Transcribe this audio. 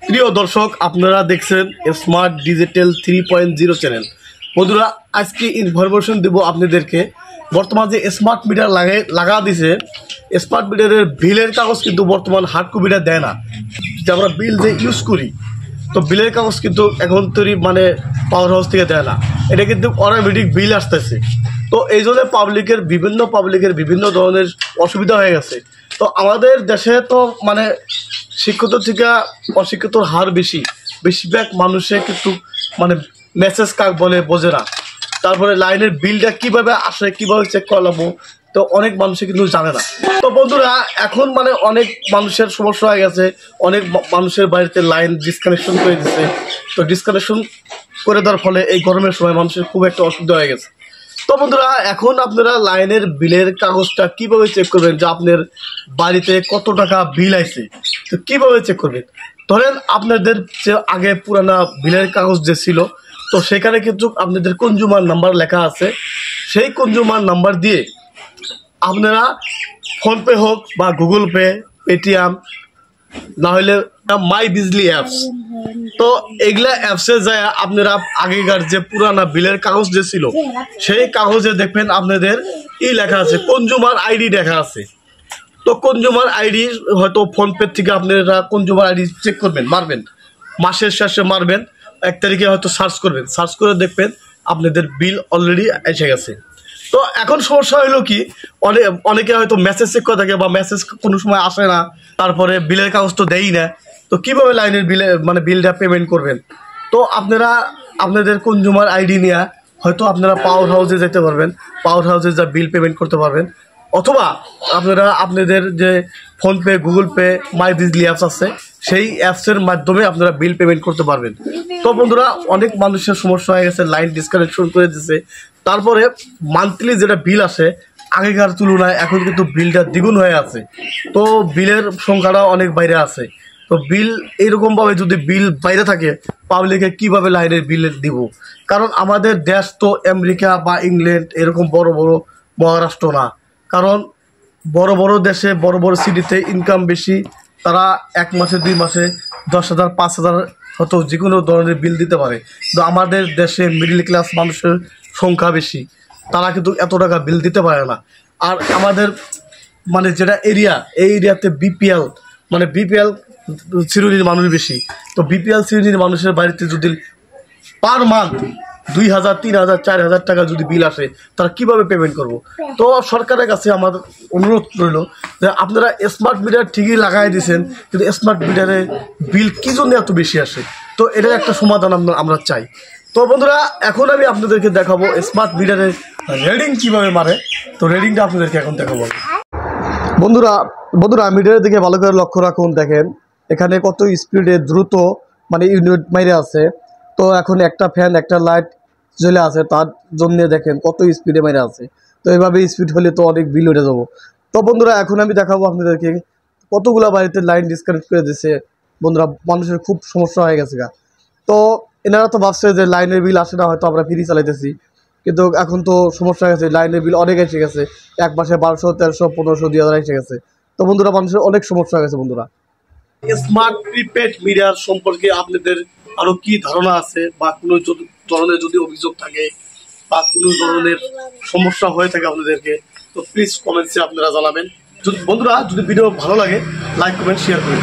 প্রিয় দর্শক, আপনারা দেখছেন স্মার্ট ডিজিটাল 3.0 চ্যানেল। বন্ধুরা, আজকে ইনফরমেশন দেব আপনাদেরকে। বর্তমান যে স্মার্ট মিটার লাগা দিছে, স্মার্ট মিটারের বিলের কাগজ কিন্তু বর্তমান হার্ড কপিটা দেয় না। যে আমরা বিল যে ইউজ করি, তো বিলের কাগজ কিন্তু এখন তৈরি পাওয়ার হাউস থেকে দেয় না, এটা কিন্তু অটোমেটিক বিল আসতেছে। তো এই জন্য পাবলিকের বিভিন্ন ধরনের অসুবিধা হয়ে গেছে। তো আমাদের দেশে তো শিক্ষিত থেকে অশিক্ষিতর হার বেশিরভাগ মানুষে কিন্তু মেসেজ কাক বলে বোঝে না। তারপরে লাইনের বিলটা কিভাবে আসে, কিভাবে চেক করাবো, তো অনেক মানুষে কিন্তু জানে না। তো বন্ধুরা, এখন অনেক মানুষের সমস্যা হয়ে গেছে। অনেক মানুষের বাড়িতে লাইন ডিসকানেকশন করে দিচ্ছে। তো ডিসকানেকশন করে দেওয়ার ফলে এই গরমের সময় মানুষের খুব একটা অসুবিধা হয়ে গেছে। তো বন্ধুরা, এখন আপনারা লাইনের বিলের কাগজটা কিভাবে চেক করবেন যে আপনার বাড়িতে কত টাকা বিল আইছে, তো কিভাবে চেক করবেন? ধরেন আপনাদের যে আগে পুরানা বিলের কাগজ যে ছিল, তো সেখানে কিন্তু আপনাদের কনজিউমার নাম্বার লেখা আছে। সেই কনজিউমার নাম্বার দিয়ে আপনারা ফোনপে হোক বা গুগল পে, পেটিএম, না হলে মাই বিজলি অ্যাপস, তো এগুলা অ্যাপসে যায় আপনারা আগেকার যে পুরানা বিলের কাগজ যে ছিল, সেই কাগজে দেখবেন আপনাদের লেখা আছে, কনজিউমার আইডি লেখা আছে। তো কনজিউমার আইডি হয়তো ফোনপে থেকে আপনারা কনজিউমার আইডি চেক করবেন, মারবেন, মাসের শেষে মারবেন, 1 তারিখে হয়তো সার্চ করবেন, সার্চ করে দেখবেন আপনাদের বিল অলরেডি এসে গেছে। তো এখন সমস্যা হলো কি, অনেকে হয়তো মেসেজ চেক করে থাকে বা মেসেজ কোনো সময় আসে না, তারপরে বিলের কাগজ তো দেয়ই না। তো কীভাবে লাইনের বিলটা পেমেন্ট করবেন? তো আপনারা আপনাদের কনজিউমার আইডি নিয়ে হয়তো আপনারা পাওয়ার হাউসে যেতে পারবেন, পাওয়ার হাউসে যা বিল পেমেন্ট করতে পারবেন। অথবা আপনারা আপনাদের যে ফোনপে, গুগল পে, মাই বিজলি অ্যাপস আছে, সেই অ্যাপসের মাধ্যমে আপনারা বিল পেমেন্ট করতে পারবেন। তো বন্ধুরা, অনেক মানুষের সমস্যা হয়ে গেছে, লাইন ডিসকানেকশন করে দিচ্ছে। তারপরে মান্থলি যেটা বিল আসে, আগেকার তুলনায় এখন কিন্তু বিলটা দ্বিগুণ হয়ে আছে। তো বিলের সংখ্যাটা অনেক বাইরে আছে। তো বিল এইরকমভাবে যদি বিল বাইরে থাকে, পাবলিকে কিভাবে লাইনের বিল দিব? কারণ আমাদের দেশ তো আমেরিকা বা ইংল্যান্ড এরকম বড় বড় মহারাষ্ট্র না। কারণ বড় বড় দেশে, বড় বড় সিটিতে ইনকাম বেশি, তারা 1 মাসে 2 মাসে 10,000 5,000 হয়তো যে কোনো ধরনের বিল দিতে পারে। তো আমাদের দেশে মিডল ক্লাস মানুষের সংখ্যা বেশি, তারা কিন্তু এত টাকা বিল দিতে পারে না। আর আমাদের যেটা এরিয়া, এই এরিয়াতে বিপিএল বিপিএল শ্রেণীর মানুষ বেশি। তো বিপিএল শ্রেণীর মানুষের বাড়িতে যদি পার মান্থ 2,000 3,000 4,000 টাকা যদি বিল আসে, তারা কিভাবে পেমেন্ট করব? তো সরকারের কাছে আমাদের অনুরোধ রইল যে আপনারা স্মার্ট মিটার ঠিকই লাগাই দিয়েছেন, কিন্তু স্মার্ট মিটারে বিল কী জন্য এত বেশি আসে? তো এটার একটা সমাধান আমরা চাই। তো বন্ধুরা, এখন আমি আপনাদেরকে দেখাবো স্মার্ট মিটারের রিডিং কীভাবে মারে। তো রিডিংটা আপনাদেরকে এখন দেখাবো। বন্ধুরা মিটারের দিকে ভালো করে লক্ষ্য রাখুন। দেখেন এখানে কত স্পিডে দ্রুত ইউনিট মাইরে আছে। তো এখন একটা ফ্যান, একটা লাইট জ্বলে আছে, তার জন্য দেখেন কত স্পিডে মেরে আছে। তো এইভাবে স্পিড হলে তো অনেক বিল উঠে যাবো। তো বন্ধুরা, এখন আমি দেখাবো আপনাদেরকে কতগুলা বাড়িতে লাইন ডিসকানেক্ট করে দিচ্ছে। বন্ধুরা, মানুষের খুব সমস্যা হয়ে গেছে গা। তো এনারা তো ভাবছে যে লাইনের বিল আসে না, হয়তো আমরা ফ্রি চালাইতেছি, কিন্তু এখন তো সমস্যা হয়ে গেছে, লাইনের বিল অনেক এসে গেছে। 1 মাসে 1200 1300 1500 2000 এসে গেছে। তো বন্ধুরা, মানুষের অনেক সমস্যা হয়ে গেছে। বন্ধুরা, স্মার্ট প্রিপেড মিটার সম্পর্কে আপনাদের আরো কি ধারণা আছে, বা কোনো ধরনের যদি অভিযোগ থাকে বা কোনো ধরনের সমস্যা হয়ে থাকে আপনাদেরকে, তো প্লিজ কমেন্টসে আপনারা জানাবেন। বন্ধুরা, যদি ভিডিও ভালো লাগে, লাইক কমেন্ট শেয়ার করবেন।